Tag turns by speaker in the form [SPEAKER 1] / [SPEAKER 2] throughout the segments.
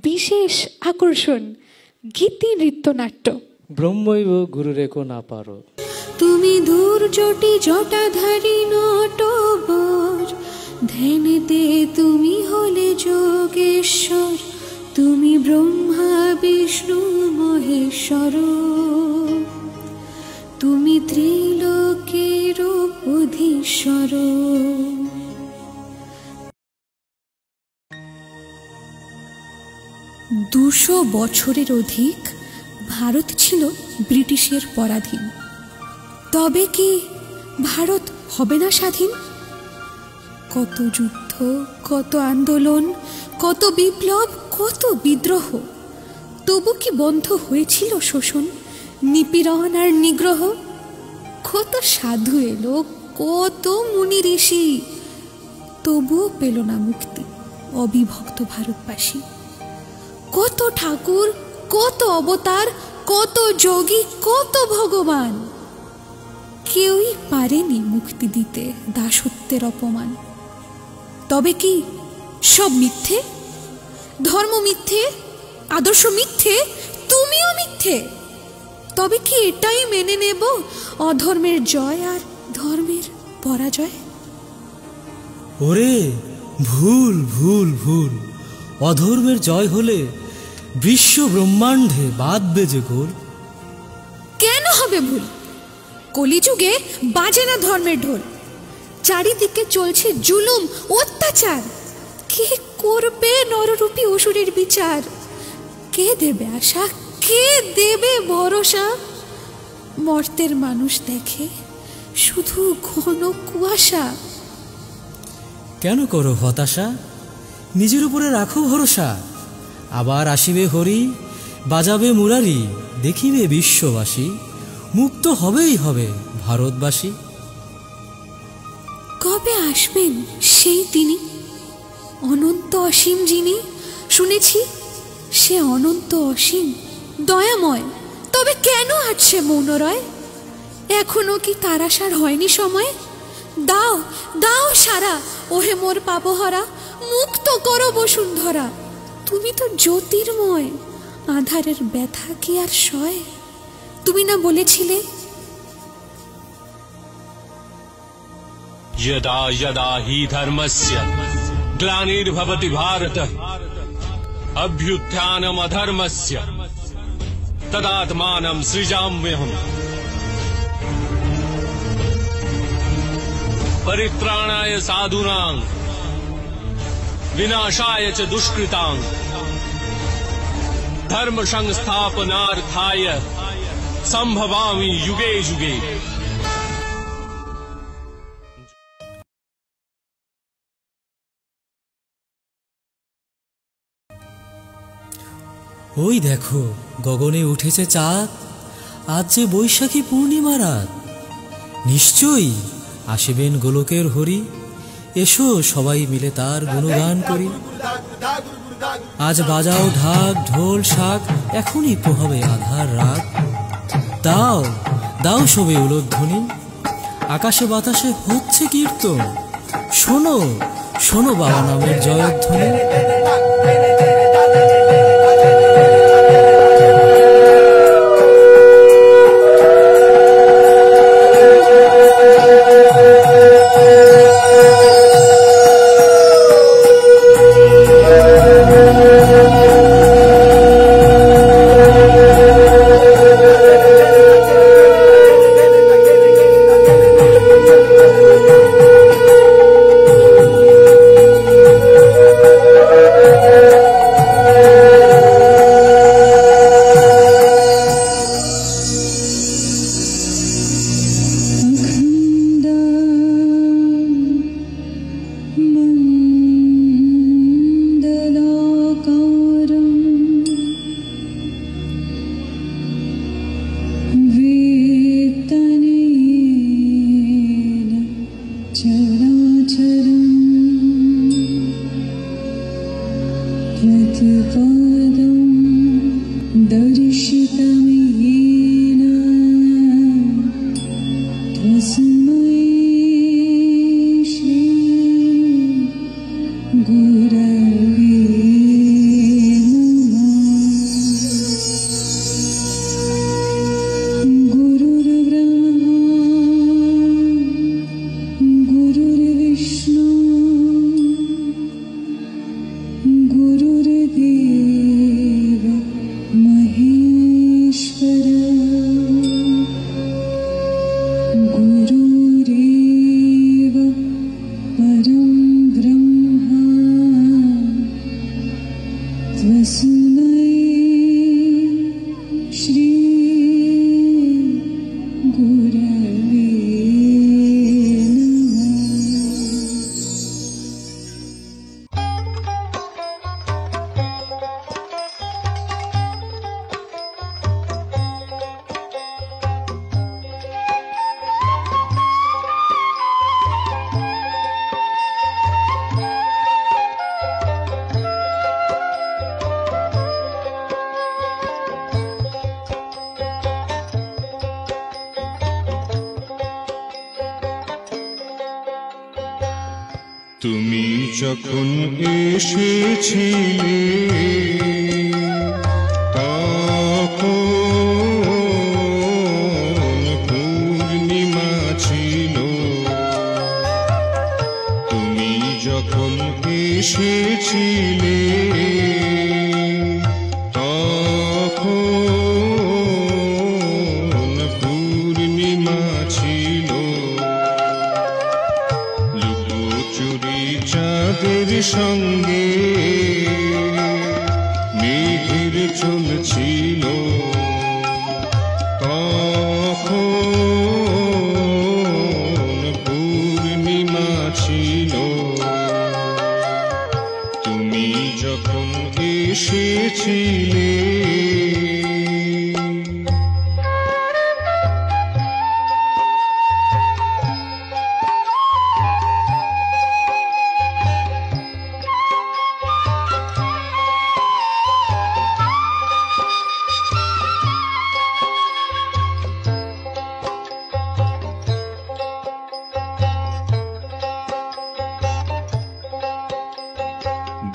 [SPEAKER 1] বিশেষ আকর্ষণ গীতি নৃত্যনাট্য।
[SPEAKER 2] ব্রহ্মৈব গুরুরেকো না পারো।
[SPEAKER 1] তুমি দূর জটি জটাধারী নটবর, ধ্যানেতে তুমি হলে যোগেশ্বর, তুমি ব্রহ্মা বিষ্ণু মহেশ্বর, তুমি ত্রিলোকের অধীশ্বর। 200 বছরের অধিক ভারত ছিল ব্রিটিশের পরাধীন। তবে কি ভারত হবে না স্বাধীন? কত যুদ্ধ, কত আন্দোলন, কত বিপ্লব, কত বিদ্রোহ, তবু কি বন্ধ হয়েছিল শোষণ, নিপীড়ন আর নিগ্রহ? কত সাধু এলো, কত মুনি ঋষি, তবুও পেল না মুক্তি অবিভক্ত ভারতবাসী। কত ঠাকুর, কত অবতার, কত যোগী, কত ভগবান, কেউই পারেনি মুক্তি দিতে দাসত্বের অপমান। তবে কি সব মিথ্যে? ধর্ম মিথ্যে, আদর্শ মিথ্যে, তুমিও মিথ্যে। তবে কি এটাই মেনে নেব অধর্মের জয় আর ধর্মের পরাজয়?
[SPEAKER 3] ওরে ভুল ভুল ভুল, অধর্মের জয় হলে বিশ্ব ব্রহ্মাণ্ডে বাঁধবে যে গোল।
[SPEAKER 1] কেন হবে ভুল? কলিযুগে বাজে না ধর্মের ঢোল। চারিদিকে চলছে জুলুম, অত্যাচার। কে করবে নররূপী অসুরের বিচার? কে দেবে আশা, কে দেবে ভরসা? মর্তের মানুষ দেখে শুধু ঘন কুয়াশা।
[SPEAKER 3] কেন করো হতাশা? নিজের উপরে রাখো ভরসা। আবার আসিবে হরি, বাজাবে মুরারি, দেখিবে বিশ্ববাসী, মুক্ত হবেই হবে ভারতবাসী।
[SPEAKER 1] কবে আসবেন সেই তিনি, অনন্ত অসীম যিনি? শুনেছি সে অনন্ত অসীম দয়াময়, তবে কেন আছে মৌনরয়? এখনো কি তার আসার হয়নি সময়? দাও দাও সারা, ওহে মোর পাপহরা, মুক্ত করো বসুন্ধরা। তুমি তো জ্যোতির্ময়, আধারের ব্যথা কি আর সয়? তুমি না বলেছিলে
[SPEAKER 4] यदा यदा हि धर्मस्य ग्लानिर्भवति भारत अभ्युत्थानम् अधर्मस्य तदात्मानं सृजाम्यहम् परित्राणाय साधूनां विनाशाय च दुष्कृतां धर्म संस्थापनार्थाय संभवामि युगे युगे।
[SPEAKER 3] ওই দেখো গগনে উঠেছে চাঁদ, আজ যে বৈশাখী পূর্ণিমা রাত। নিশ্চয়ই আসিবেন গোলকের হরি, এসো সবাই মিলে তার গুণগান করি। আজ বাজাও ঢাক ঢোল শাক, এখনই পোহাবে আধার রাত। দাও দাও সবে উলধ্বনি, আকাশে বাতাসে হচ্ছে কীর্তন। শোনো শোনো বাবা নামের জয়ধ্বনি।
[SPEAKER 5] तस्मै श्री गुरवे
[SPEAKER 6] তুমি যখন এসেছিলে তখন পূর্ণিমা ছিল। তুমি যখন এসেছিলে তখন পূর্ণিমা ছিল। লুকোচুরি চাঁদের সঙ্গে মেঘের চলছিল তখন পূর্ণিমা ছিল। তুমি যখন এসেছিলে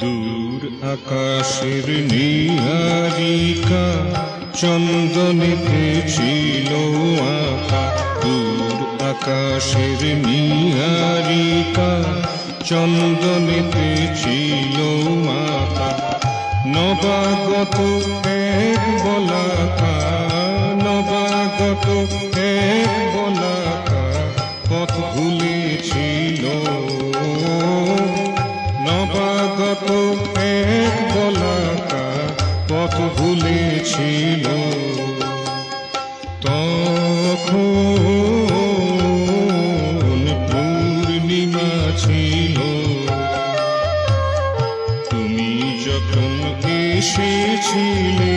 [SPEAKER 6] দূর আকাশের নীহারিকা চন্দনেতে ছিল আঁকা। দূর আকাশের নীহারিকা চন্দনেতে ছিল আঁকা। নবাগত এক বলাকা, নবাগত এক বলাকা পথ ভুলেছিল। নবাগত এক বলাকা পথ ভুলেছিল তখন পূর্ণিমা ছিল। তুমি যখন এসেছিলে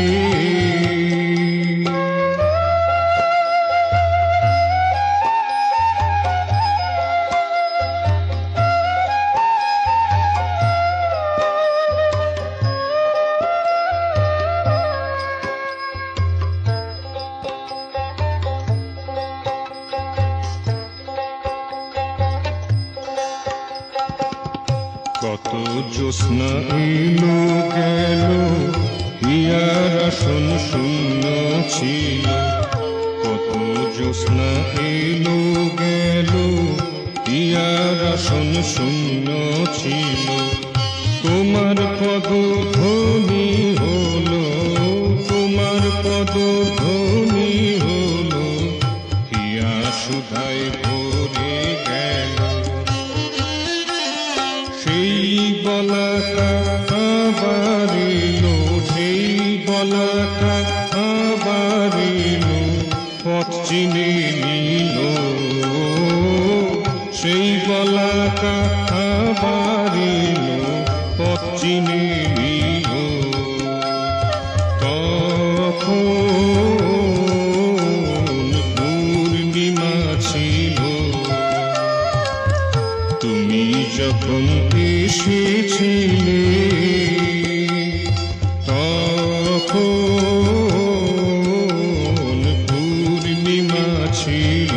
[SPEAKER 6] কত জ্যোৎস্না এলো গেল হিয়ার আসন শূন্য ছিল। কত জ্যোৎস্না এলো গেল হিয়ার আসন শূন্য ছিল। তোমার পদধ্বনি হলো, তোমার পদধ্বনি হলো হিয়া সুধায় ভরে গেল। সেই বলাকা আবার এলো, সেই বলাকা আবার এলো পথ চিনে নিল। সেই বলাকা আবার এলো পথ চিনে নিল তখন পূর্ণিমা ছিল। তুমি যখন এসেছিলে তখন পূর্ণিমা ছিল।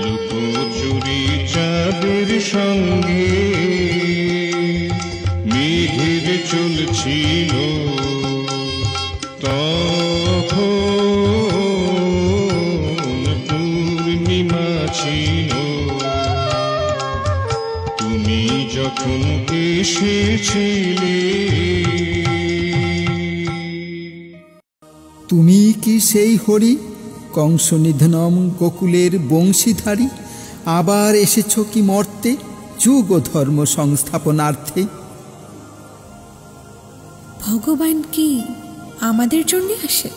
[SPEAKER 6] লুকোচুরি চাঁদের সঙ্গে মেঘের চলছিল তখন পূর্ণিমা ছিল। তুমি যখন এসেছিলে
[SPEAKER 7] তুমি কি সেই হরি কংস নিধনম গোকুলের বংশীধারী? আবার এসেছ কি মর্তে যুগ ও ধর্ম সংস্থাপনার্থে?
[SPEAKER 1] ভগবান কি আমাদের জন্য আসে?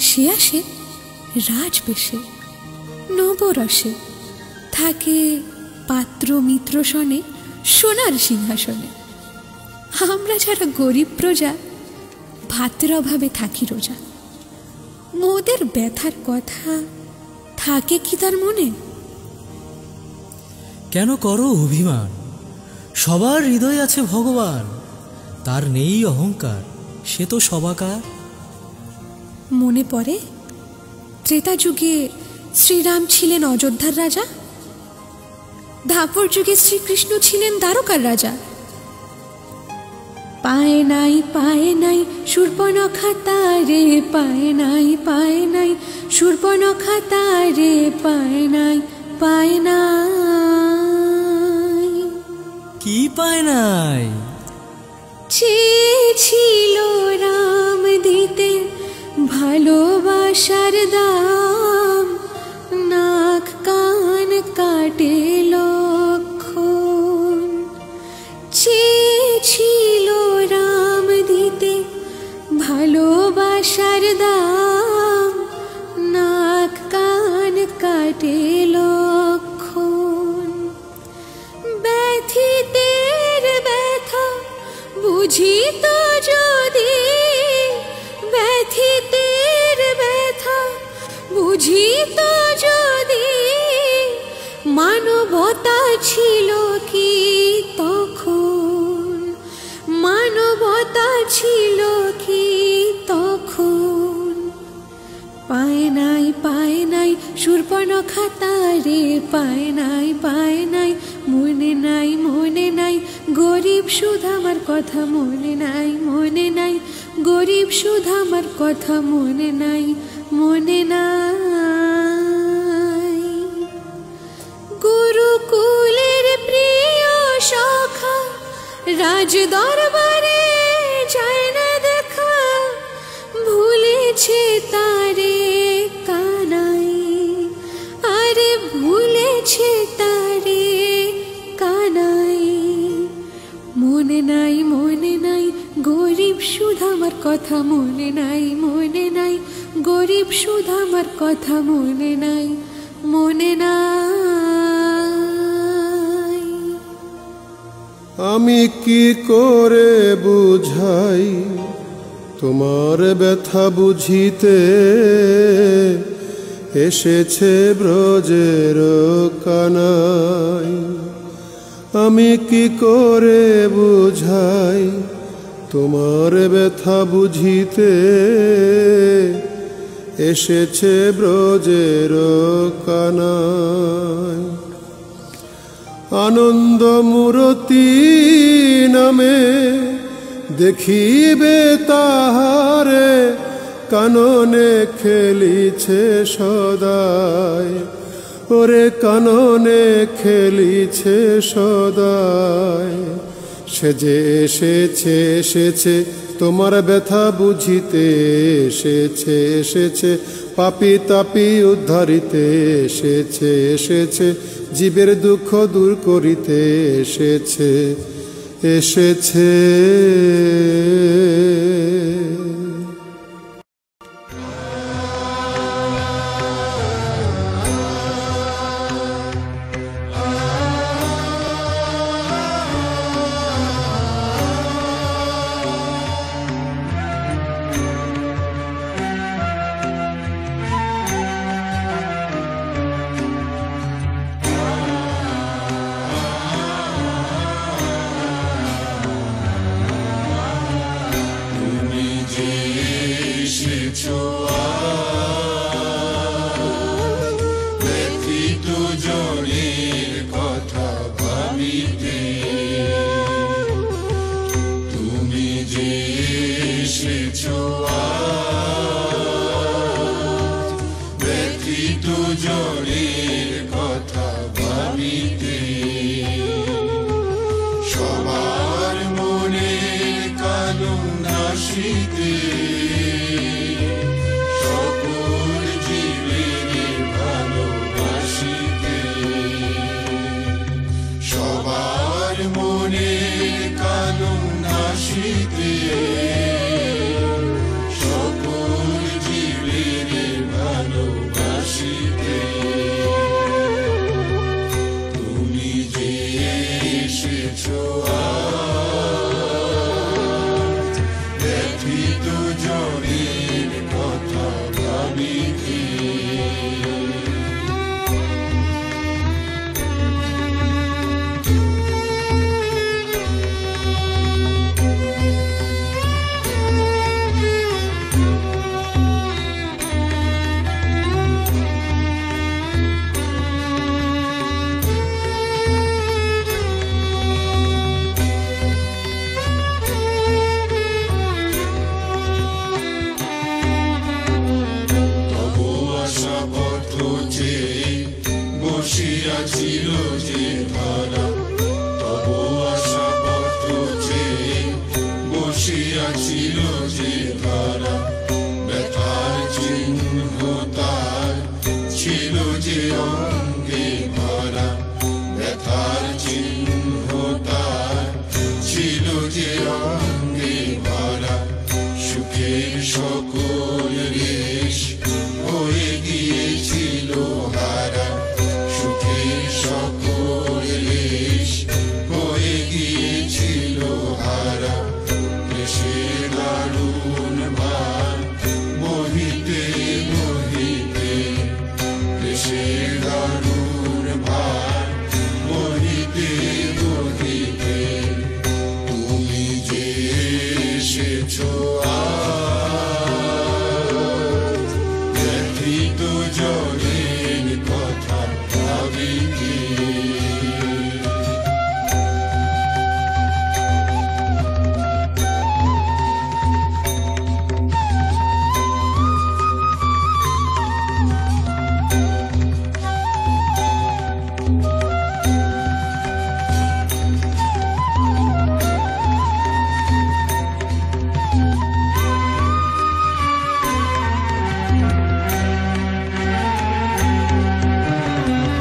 [SPEAKER 1] সে আসে রাজবেশে, নবরসে, থাকে পাত্র মিত্র সনে সোনার সিংহাসনে। আমরা যারা গরিব প্রজা, ভাতের অভাবে থাকি রোজা। মোদের ব্যথার কথা থাকে কি তার মনে?
[SPEAKER 3] কেন করো অভিমান? সবার হৃদয়ে আছে ভগবান, তার নেই অহংকার, সে তো সবাকার।
[SPEAKER 1] মনে পড়ে ত্রেতা যুগে শ্রীরাম ছিলেন অযোধ্যার রাজা, দ্বাপর যুগে শ্রীকৃষ্ণ ছিলেন দ্বারকার রাজা। পায় নাই শূর্পণখা তারে, পায় নাই শূর্পণখা তারে, পায় নাই।
[SPEAKER 3] কি পায় নাই?
[SPEAKER 1] চেয়েছিল রাম দিতে ভালোবাসার দাম, নাক কান কাটে লক্ষণ। চেয়েছিল রাম দিতে ভালোবাসার দাম, নাক কান কাটে লক্ষণ। ব্যথিতের ব্যথা বুঝিত যদি, ব্যথিতের ব্যথা বুঝিত যদি, মানবতা ছিল কি তখন? মানবতা ছিল কি তখন? পায় নাই শূর্পণখা তারে, পায় নাই মনে নাই গরিব সুধা আমার কথা মনে নাই গরিব সুধা আমার কথা মনে নাই। গুরুকুলের প্রিয় সখা রাজ দরবারে যায় না দেখা, ভুলেছে তারে কানাই, আরে ভুলেছে তারে কানাই। মনে নাই গরিব সুধা আমার কথা মনে নাই গরিব সুধা আমার কথা মনে নাই।
[SPEAKER 6] আমি কি করে বুঝাই তোমার ব্যথা বুঝিতে, এসেছে ব্রজের কানাই। আমি কি করে বুঝাই তোমার ব্যথা বুঝিতে, এসেছে ব্রজের কানাই। আনন্দ মূরতি নামে দেখিবে তাহারে, কাননে খেলিছে সদায়, ওরে কাননে খেলিছে সদায়। সে যে এসেছে তোমার ব্যথা বুঝিতে, এসেছে পাপি তাপি উদ্ধারিতে, এসেছে জীবের দুঃখ দূর করিতে, এসেছে।
[SPEAKER 8] সবার মনে কানুন নাশিতে বসিয়াছিল যে ধরা, ব্যথার চিহ্ন তার ছিল যে অঙ্গে ভরা, ব্যথার চিহ্ন তার ছিল যে অঙ্গে ভরা। সুখের সকল রেশ হয়ে গিয়েছিল হারা, সুখের সকল রেশ হয়ে গিয়েছিল হারা। দেশের দারুণ ভার বহিতে বহিতে, দেশের দারুণ ভার বহিতে বহিতে, তুমি যে এসেছো ব্যথিত জনের কথা ভাবি কি।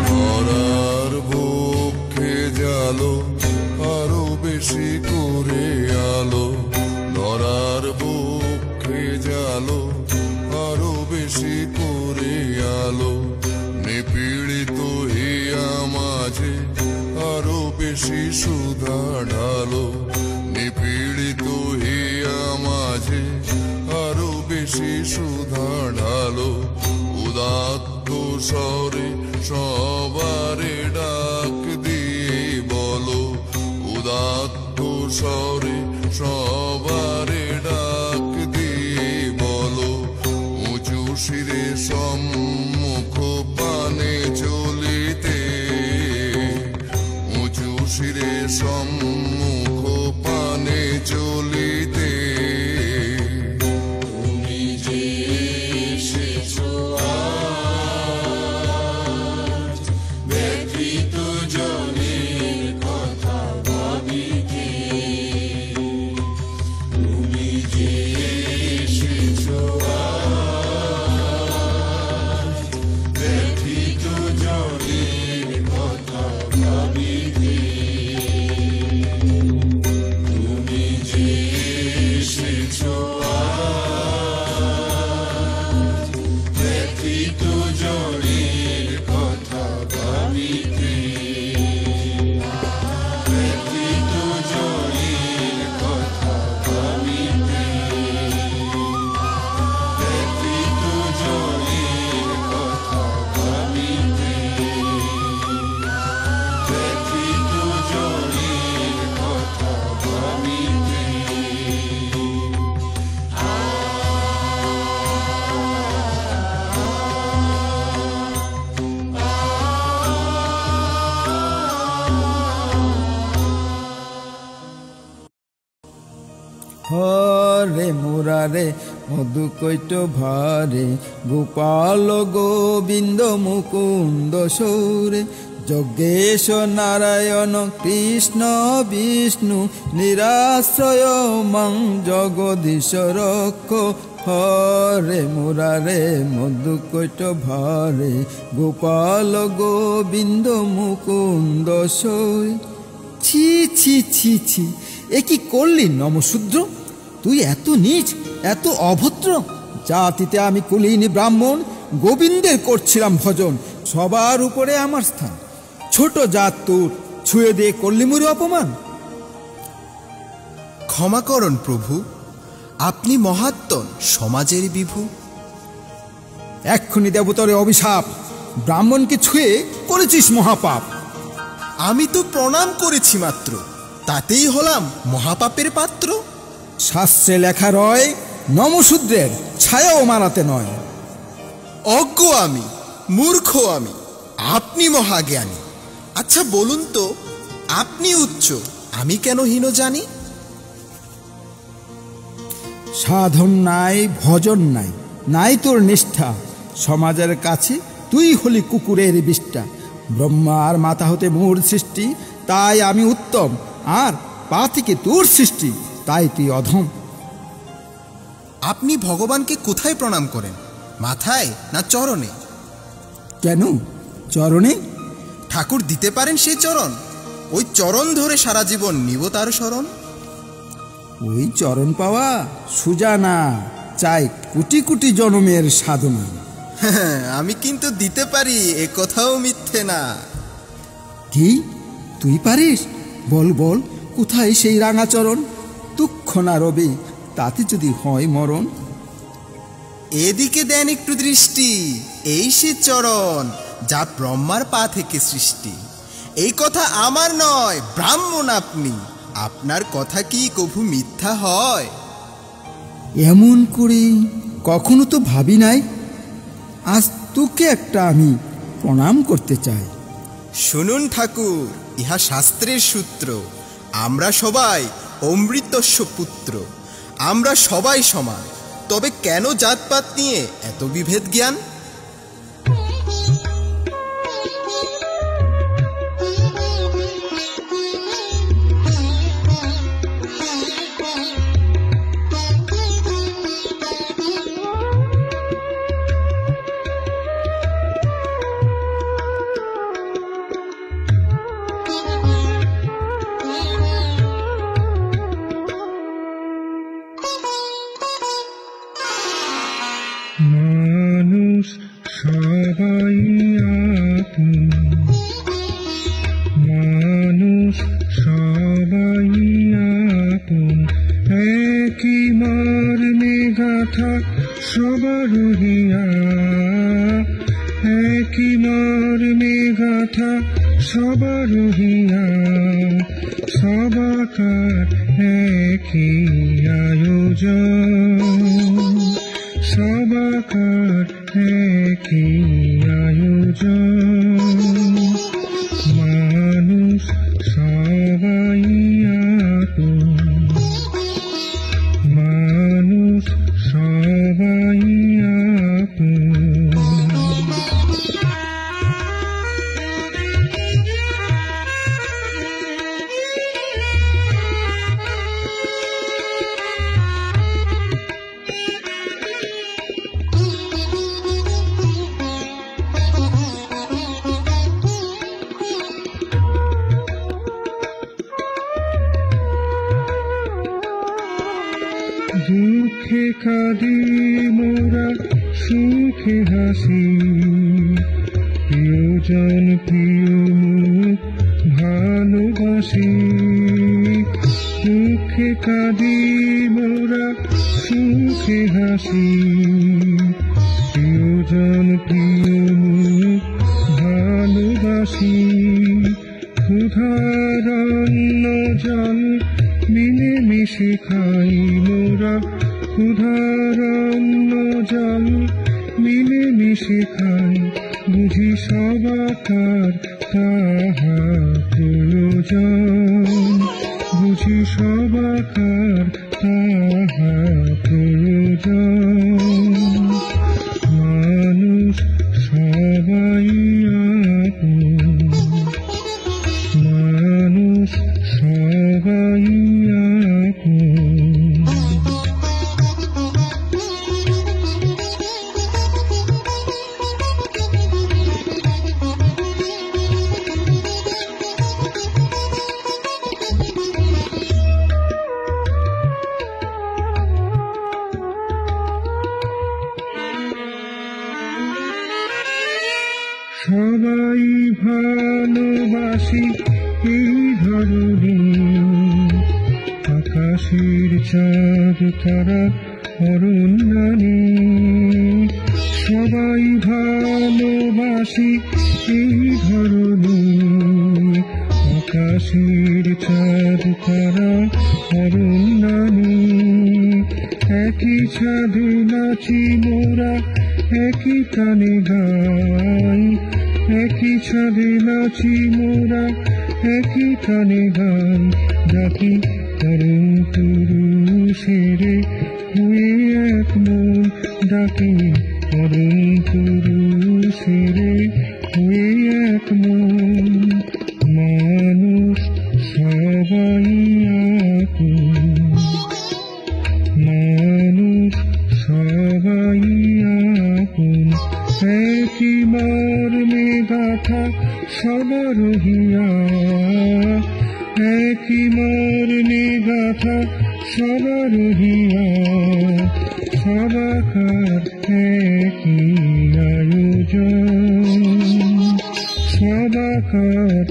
[SPEAKER 8] ধরার বুকে জালো আরো বেশি করে আলো, ধরার বুকে জালো আরো বেশি করে আলো। নিপীড়িত হিয়া মাঝে আরো বেশি সুধা ঢালো, নিপীড়িত হিয়া মাঝে আরো বেশি সুধা ঢালো। উদাত্ত স্বরে সবারে ডাক দিয়ে বলো, উদাত্ত স্বরে সবারে ডাক দিয়ে বলো। উঁচু শিরে সম্মুখ পানে চলিতে, উঁচু শিরে সম্মুখ পানে চলিতে, তুমি যে এসেছো আজ ব্যথিত জনের কথা ভাবিতে। তুমি যে এসেছো আজ ব্যথিত জনের কথা ভাবিতে। তুমি যে এসেছো আজ ব্যথিত জনের কথা ভাবিতে, ব্যথিত জনের কথা ভাবিতে, ব্যথিত জনের কথা ভাবিতে, ব্যথিত জনের কথা ভাবিতে।
[SPEAKER 7] হরে মুরারে মধুকৈট ভারে, গোপাল গোবিন্দ মুকুন্দ সৌরে, যজ্ঞেশ নারায়ণ কৃষ্ণ বিষ্ণু, নিরাশ্রয় মং জগদীশ রক্ষ। হরে মুরারে মধুকৈট ভারে, গোপাল গোবিন্দ মুকুন্দ সৌরে। ছি ছি ছি ছি, এ কি করলি নমশূদ্র? তুই এত নীচ, এত অভদ্র। জাতিতে আমি কুলীন ব্রাহ্মণ, গোবিন্দের করছিলাম ভজন, সবার উপরে আমার স্থান। ছোট জাত তোর, ছুঁয়ে দিয়ে করলি মুরু অপমান।
[SPEAKER 9] ক্ষমা করুন প্রভু, আপনি মহাত্মন, সমাজের বিভু।
[SPEAKER 7] এক্ষুনি দেবতরে অভিশাপ, ব্রাহ্মণকে ছুঁয়ে করেছিস মহাপাপ।
[SPEAKER 9] আমি তো প্রণাম করেছি মাত্র, তাতেই হলাম মহাপাপের পাত্র।
[SPEAKER 7] শাস্ত্রে লেখা রয়, নমশূদ্রের ছায়াও মারাতে নয়।
[SPEAKER 9] অজ্ঞ আমি, মূর্খ আমি, আপনি মহাজ্ঞানী। আচ্ছা বলুন তো, আপনি উচ্চ, আমি কেন হীন জানি?
[SPEAKER 7] সাধন নাই, ভজন নাই, নাই তোর নিষ্ঠা। সমাজের কাছে তুই হলি কুকুরের বিষ্ঠা। ব্রহ্মার মাথা হতে মোর সৃষ্টি, তাই আমি উত্তম, আর পা থেকে তোর সৃষ্টি, তাই তুই অধম।
[SPEAKER 9] আপনি ভগবানকে কোথায় প্রণাম করেন, মাথায় না চরণে?
[SPEAKER 7] কেন চরণে?
[SPEAKER 9] ঠাকুর দিতে পারেন সেই চরণ, ওই চরণ ধরে সারা জীবন নিব তার শরণ।
[SPEAKER 7] ওই চরণ পাওয়া সুজা না, চাই কোটি কোটি জন্মের সাধনা।
[SPEAKER 9] আমি কিন্তু দিতে পারি, এ কথাও মিথ্যে না।
[SPEAKER 7] কি তুই পারিস? বল বল, কোথায় সেই রাঙাচরণ? দুঃখ না রবি, তাতে যদি হয় মরণ।
[SPEAKER 9] এদিকে দেন একটু দৃষ্টি, এই সে চরণ যা ব্রহ্মার পা থেকে সৃষ্টি। এই কথা আমার নয়, ব্রাহ্মণ আপনি, আপনার কথা কি কভু মিথ্যা হয়?
[SPEAKER 7] এমন করে কখনো তো ভাবি নাই, আজ তোকে একটা আমি প্রণাম করতে চাই।
[SPEAKER 9] শুনুন ঠাকুর, ইহা শাস্ত্রের সূত্র, আমরা সবাই অমৃতস্য পুত্র, আমরা সবাই সমান, তবে কেন জাতপাত নিয়ে এত বিভেদ জ্ঞান?
[SPEAKER 8] মানুষ সবাই আপন, মানুষ সবাই আপন, একই মর্মে গাথা সবার হিয়া, একই মর্মে গাথা সবার হিয়া, সবাকার একই আয়োজন, সবাকার একই আয়োজন, মানুষ সবাই আপন, মানুষ সবাই আপন। দুঃখে কাঁদি মোরা, সুখে হাসি, প্রিয়জন প্রিয় মুখ ভালোবাসি। দুঃখে কাঁদি মোরা, সুখে হাসি, প্রিয়জন প্রিয় মুখ ভালোবাসি। ক্ষুধার অন্ন জল মিলে মিশে খাই মোরা, ক্ষুধার অন্ন জল মিলে মিশে খাই, বুঝি সবাকার তাহা প্রয়োজন, বুঝি সবাকার তাহা প্রয়োজন, মানুষ সবাই আপন, মানুষ সবাই আপন। সবাই ভালোবাসি এই ধরনী, আকাশের চাঁদ তারা অরণ্যানী। সবাই ভালোবাসি এই ধরনী, আকাশের চাঁদ তারা অরণ্যানী। একই ছাদে নাচি মোরা, একই কানে গাই, একই ছাদে নাচি মোরা, একই কানে গাই। ডাকি তরুণ পুরুষেরে হয়ে এক মন, ডাকি তরুণ পুরুষেরে হয়ে এক মন, মানুষ সবাই আপন। সবার হিয়া একই মর্মে গাথা সবার হিয়া সবাকার একই আয়োজন সবাকার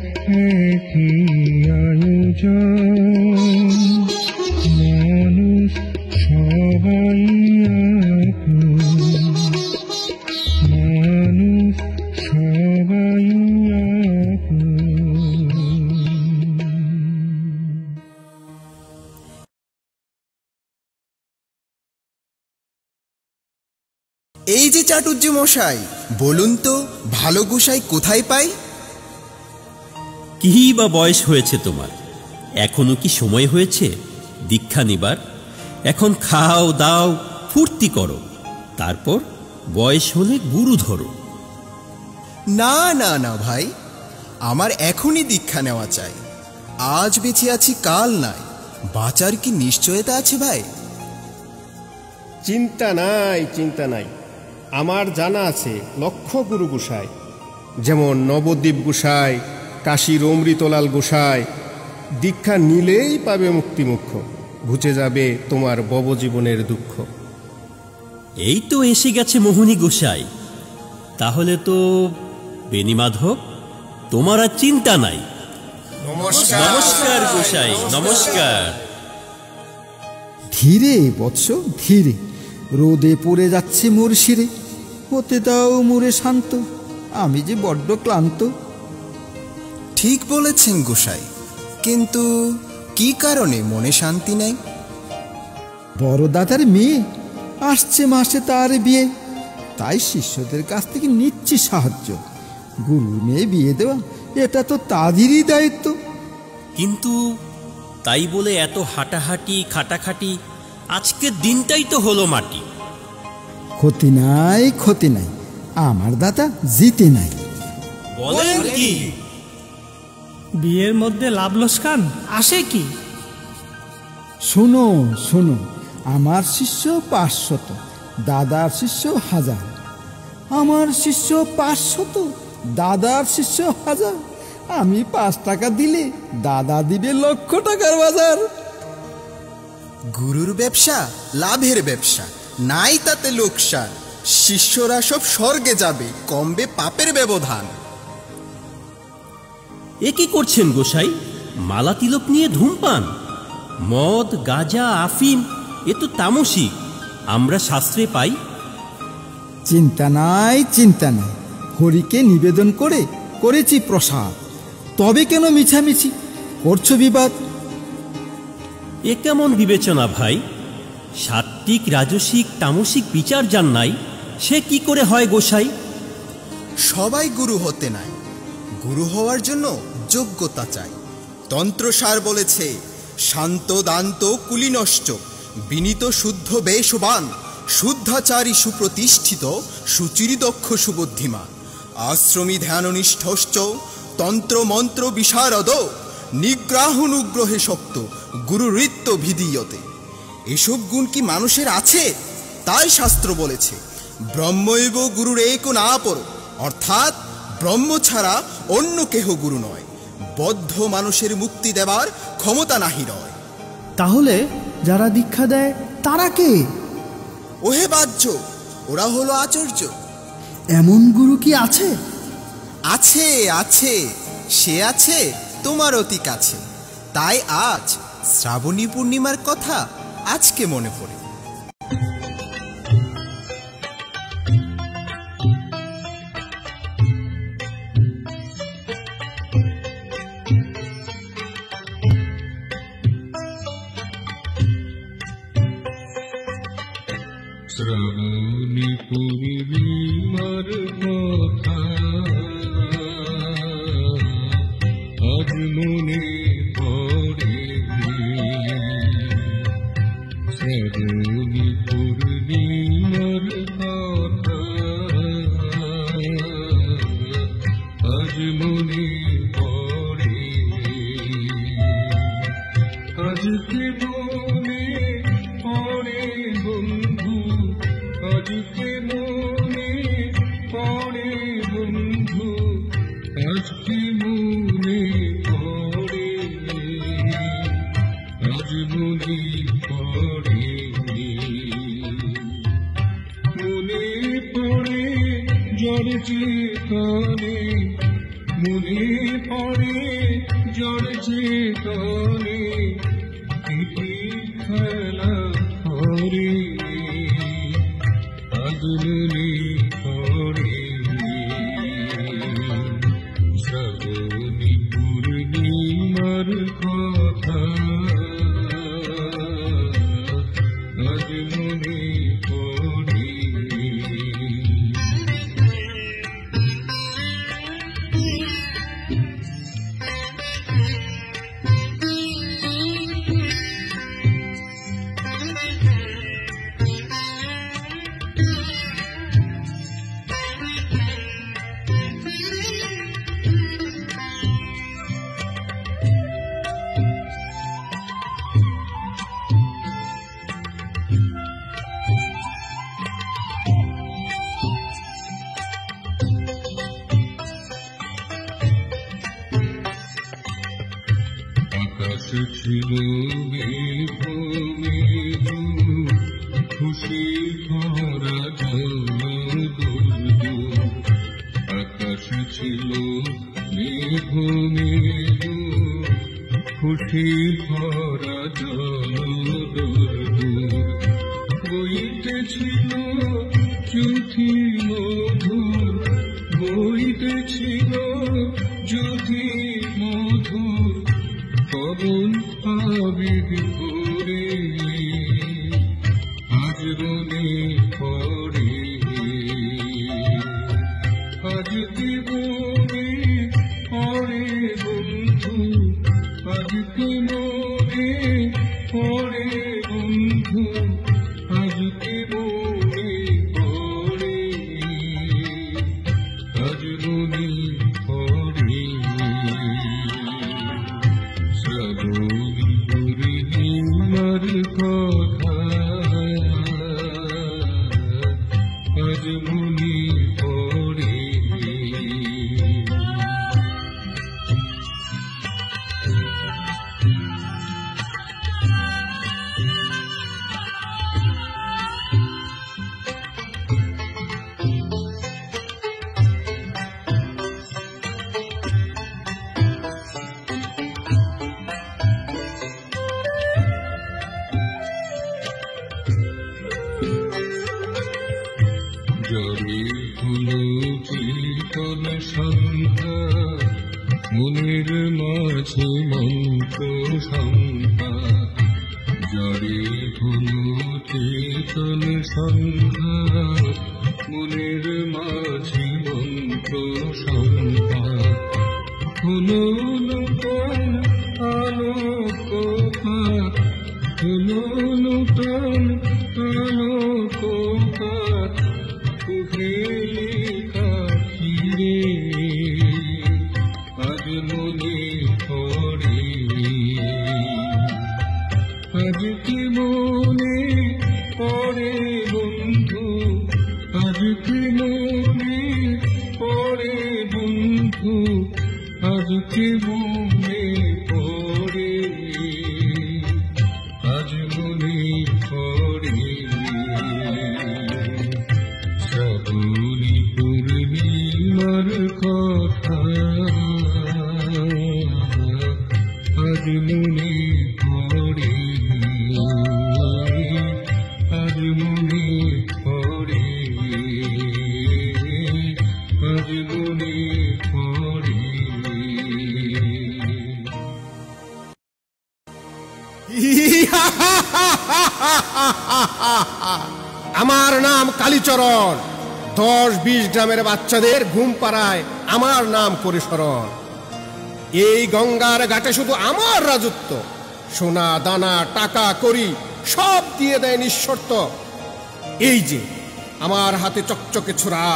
[SPEAKER 8] একই আয়োজন মানুষ সবাই আপন মানুষ সবাই আপন।
[SPEAKER 9] এই যে চাটুর্য মশাই, বলুন তো ভালো গোসাই কোথায় পাই?
[SPEAKER 10] কি বা বয়স হয়েছে তোমার? এখনো কি সময় হয়েছে দীক্ষা নিবার? এখন খাও দাও ফুর্তি করো, তারপর বয়স হলে গুরু ধরো।
[SPEAKER 9] না না না ভাই, আমার এখনই দীক্ষা নেওয়া চাই। আজ বেঁচে আছি কাল নাই, বাঁচার কি নিশ্চয়তা আছে ভাই?
[SPEAKER 6] চিন্তা নাই, চিন্তা নাই। আমার জানা আছে লক্ষ গুরু গোসাই, যেমন নবদ্বীপ গোসাই, কাশীর অমৃতলাল গোসাই। দীক্ষা নিলেই পাবে মুক্তিমুখ্য, ঘুচে যাবে তোমার ববজীবনের দুঃখ।
[SPEAKER 10] এই তো এসে গেছে মোহনী গোসাই। তাহলে তো বেনি মাধব, তোমার আর চিন্তা নাই। নমস্কার গোসাই, নমস্কার।
[SPEAKER 7] ধীরে বৎস ধীরে, রোদে পড়ে যাচ্ছে মোর শিরে। হতে দাও মোরে শান্ত, আমি যে বড্ড ক্লান্ত।
[SPEAKER 9] ঠিক বলেছেন গোসাই, কিন্তু কি কারণে মনে শান্তি নাই?
[SPEAKER 7] বড় দাদার মেয়ে আসছে মাসে তার বিয়ে, তাই শিষ্যদের কাছ থেকে নিচ্ছি সাহায্য। গুরু মেয়ে বিয়ে দেওয়া এটা তো তাদেরই দায়িত্ব।
[SPEAKER 10] কিন্তু তাই বলে এত হাঁটাহাঁটি খাটাখাটি, আজকের দিনটাই তো হলো মাটি।
[SPEAKER 7] ক্ষতি নাই ক্ষতি নাই, আমার দাদা জিতে নাই।
[SPEAKER 10] বলেন কি?
[SPEAKER 11] বিয়ের মধ্যে লাভ লোকসান আসে কি?
[SPEAKER 7] শোনো শোনো, আমার শিষ্য 500, দাদার শিষ্য 1000। আমার শিষ্য 500, দাদার শিষ্য 1000। আমি 5 টাকা দিলে দাদা দিবে লক্ষ টাকার বাজার।
[SPEAKER 9] গুরুর ব্যবসা লাভের ব্যবসা, নাই তাতে লোকসান। শিষ্যরা সব স্বর্গে যাবে, কমবে পাপের ব্যবধান।
[SPEAKER 10] এ কি করছেন গোসাই? মালা তিলক নিয়ে ধূমপান, মদ গাঁজা আফিম, এ তো তামসিক, আমরা শাস্ত্রে পাই।
[SPEAKER 7] চিন্তা নাই চিন্তা নাই, হরিকে নিবেদন করে করেছি প্রসাদ। তবে কেন মিছামিছি করছো বিবাদ?
[SPEAKER 10] এ কেমন বিবেচনা ভাই? সাত্ত্বিক রাজসিক তামসিক বিচার যার নাই, সে কি করে হয় গোসাই?
[SPEAKER 9] সবাই গুরু হতে নাই, গুরু হওয়ার জন্য যোগ্যতা চাই। তন্ত্রসার বলেছে, শান্ত দান্ত কুলিনশ্চ, বিনীত শুদ্ধ বেশবান, শুদ্ধাচারী সুপ্রতিষ্ঠিত, সুচিরি দক্ষ সুবুদ্ধিমান, আশ্রমী ধ্যাননিষ্ঠশ্চ, তন্ত্র মন্ত্র বিশারদ, নিগ্রাহনুগ্রহে শক্ত, গুরুরিত্য ভিদীয়তে। এসব গুণ কি মানুষের আছে? তাই শাস্ত্র বলেছে, ব্রহ্মৈব গুরুরেক নাপর, অর্থাৎ ব্রহ্ম ছাড়া অন্য কেহ গুরু নয়। বদ্ধ মানুষের মুক্তি দেবার ক্ষমতা নাহি রয়।
[SPEAKER 11] তাহলে যারা দীক্ষা দেয় তারা কে?
[SPEAKER 9] ওহে বাহ্য, ওরা হলো আচার্য।
[SPEAKER 11] এমন গুরু কি আছে?
[SPEAKER 9] আছে আছে, সে আছে তোমার অতি কাছে। তাই আজ শ্রাবণী পূর্ণিমার কথা আজকে মনে পড়ে।
[SPEAKER 8] শ্রাবণী পূর্ণিমার কথা আজ মনে পড়ে। শ্রাবণী পূর্ণিমার কথা আজ মনে পড়ে। আজকে মনে পড়ে বন্ধু, আজকে মনে পড়ে বন্ধু, আজকে চেতনে মনে পড়ে জড় চেতনে প্রীতি খেলা করে আজ মনে পড়ে শ্রাবণী পূর্ণিমার কথা আজ মনে পড়ে। আকাশ ছিল মেঘ মেঘ খুশি ভরা জলদূর আকাশ ছিল মেঘ মেঘ খুশি ভরা জলদূর বইতেছিল জ্যোতি মধুর বইতেছিল জ্যোতি মধুর পবন আবির করে আজ মনে পড়ে আজ জীবনে পড়ে বন্ধু আজ মনে পড়ে বন্ধু আজ মনে পড়ে আজ মনে পড়ে শ্রাবণী পূর্ণিমার কথা আজ মনে পড়ে। জড়ে হলো চিন্তন সন্ধ্যা মনের মাঝে মন্ত্র সন্ধ্যা জড়ে হলো চেতন সন্ধ্যা মনের মাঝে মন্ত্র সন্ধ্যা হলো নূতন আলোকপাত হলো নূতন আলোকপাত ফিরে আজ মনে পড়ে আজ কি মনে পড়ে বন্ধু আজ কি মনে পড়ে বন্ধু আজ কি মনে পড়ে আজ মনে পড়ে শ্রাবণী পূর্ণিমার কথা আজ মনে পড়ে আজ মনে পড়ে আজ মনে পড়ে।
[SPEAKER 6] আমার নাম কালীচরণ 10-20 গ্রামের বাচ্চাদের ঘুম পাড়ায় আমার নাম করে স্মরণ এই গঙ্গার ঘাটে শুধু আমার রাজত্ব সোনা দানা টাকা করি সব দিয়ে দেয় নিঃশর্ত এই যে আমার হাতে চকচকে ছোরা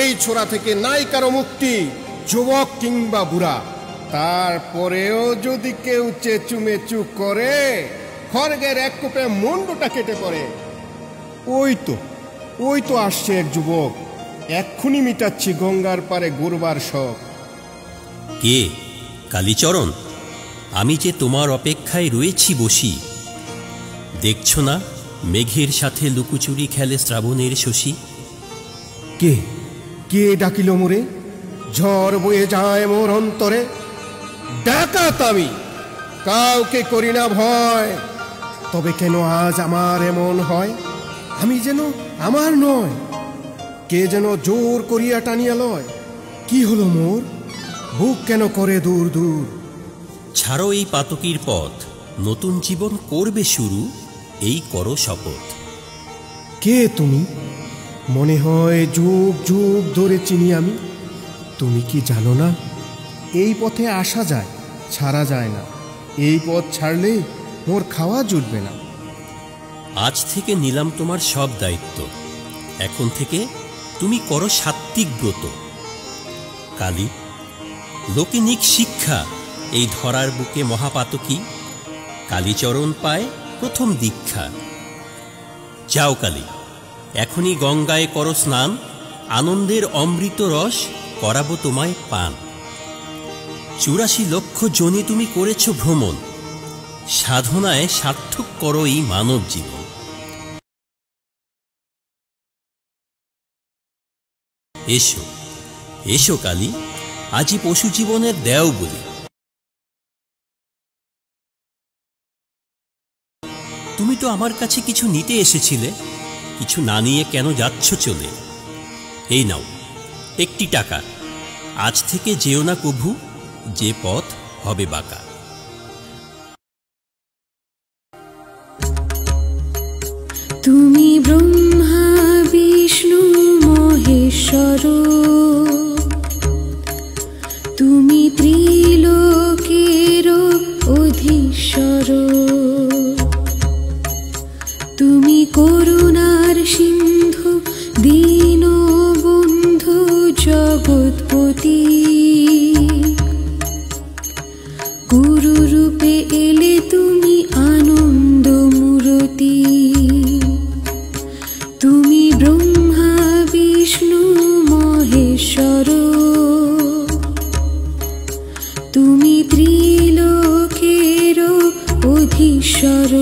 [SPEAKER 6] এই ছোরা থেকে নাই কারো মুক্তি যুবক কিংবা বুড়া তারপরেও যদি কেউ চেঁচুমেচু করে খড়গের এক কোপে মুন্ডুটা কেটে পড়ে ওই তো আসছে এক যুবক এক্ষুনি মিটাচ্ছি গঙ্গার পারে ঘুরবার শখ।
[SPEAKER 10] কে কালীচরণ? আমি যে তোমার অপেক্ষায় রয়েছি বসি। দেখছো না মেঘের সাথে লুকোচুরি খেলে শ্রাবণের শশী?
[SPEAKER 6] কে ডাকিল মোরে? ঝড় বয়ে যায় মোর অন্তরে। ডাকাত আমি, কাউকে করি না ভয়। তবে কেন আজ আমার এমন হয়? আমি যেন আমার নয়, কে যেন জোর করিয়া টানিয়া লয়। কি হলো মোর? বুক কেন করে দূর দূর?
[SPEAKER 10] ছাড়ো এই পাতকির পথ, নতুন জীবন করবে শুরু, এই করো শপথ।
[SPEAKER 6] কে তুমি? মনে হয় যুগ যুগ ধরে চিনি আমি। তুমি কি জানো না, এই পথে আসা যায়, ছাড়া যায় না। এই পথ ছাড়লে মোর খাওয়া জুটবে না।
[SPEAKER 10] আজ থেকে নিলাম তোমার সব দায়িত্ব। এখন থেকে তুমি করো সাত্ত্বিক ব্রত। কালী, লোকিনিক শিক্ষা এই ধরার বুকে মহাপাতকী। কালীচরণ পায় প্রথম দীক্ষা। যাও কালী, এখনই গঙ্গায় করো স্নান। আনন্দের অমৃত রস করাবো তোমায় পান। 84 লক্ষ জনি তুমি করেছ ভ্রমণ। সাধনায় সার্থক করো এই মানব জীবন। এসো এসো কালী, আজই পশু জীবনের দেও বলি। তুমি তো আমার কাছে কিছু নিতে এসেছিলে, কিছু না নিয়ে কেন যাচ্ছ চলে? এই নাও 1টি টাকা। আজ থেকে যেও না কভু, যে পথ হবে বাঁকা।
[SPEAKER 1] তুমি ব্রহ্মা বিষ্ণু মহেশ্বর, তুমি ত্রিলোকের অধীশ্বর। তুমি করুণার সিন্ধু, দীনবন্ধু জগৎপতি। গুরু রূপে এলে তুমি আনন্দ মূরতি। তুমি ব্রহ্মা বিষ্ণু মহেশ্বর, তুমি ত্রিলোকের অধীশ্বর।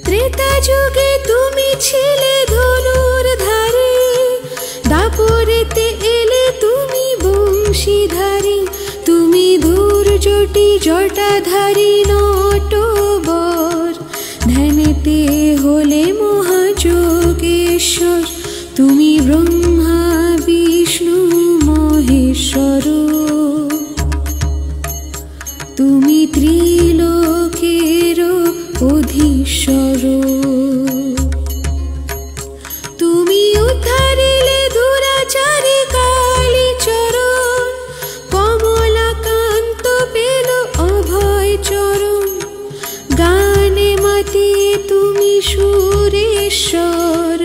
[SPEAKER 1] ত্রেতা যুগে তুমি ছিলে ধনুর্ধারী, দাপরেতে এলে তুমি বংশীধারী। তুমি ধূর্জটি জটাধারী নটবর, ধ্যানেতে হলে মহাযোগেশ্বর। তুমি ব্রহ্মা বিষ্ণু মহেশ্বর, তুমি ত্রিলোকের অধীশ্বর। তুমি উদ্ধারিলে দুরাচারী কালীচরণ, কমলাকান্ত পেল অভয় চরণ। গানে মাতিয়ে তুমি সুরেশ্বর,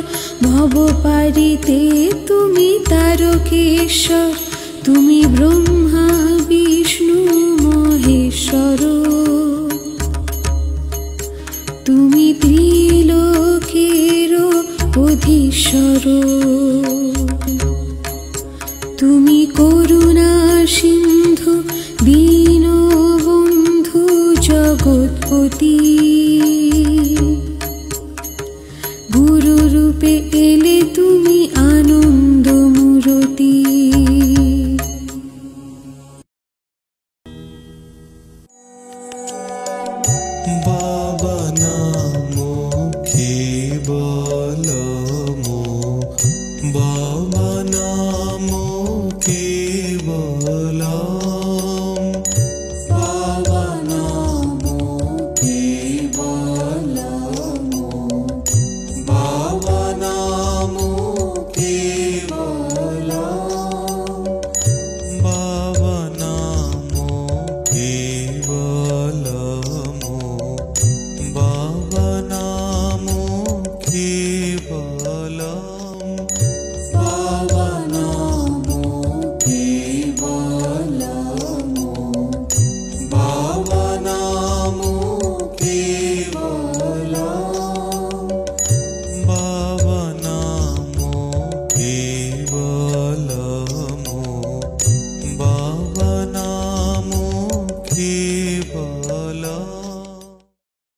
[SPEAKER 1] ভবপারিতে তুমি তারকেশ্বর। তুমি ব্রহ্মা বিষ্ণু মহেশ্বর, তুমি ত্রিলোকের অধীশ্বর। তুমি করুণা সিন্ধু, দীনবন্ধু জগৎপতি। গুরু রূপে এলে তুমি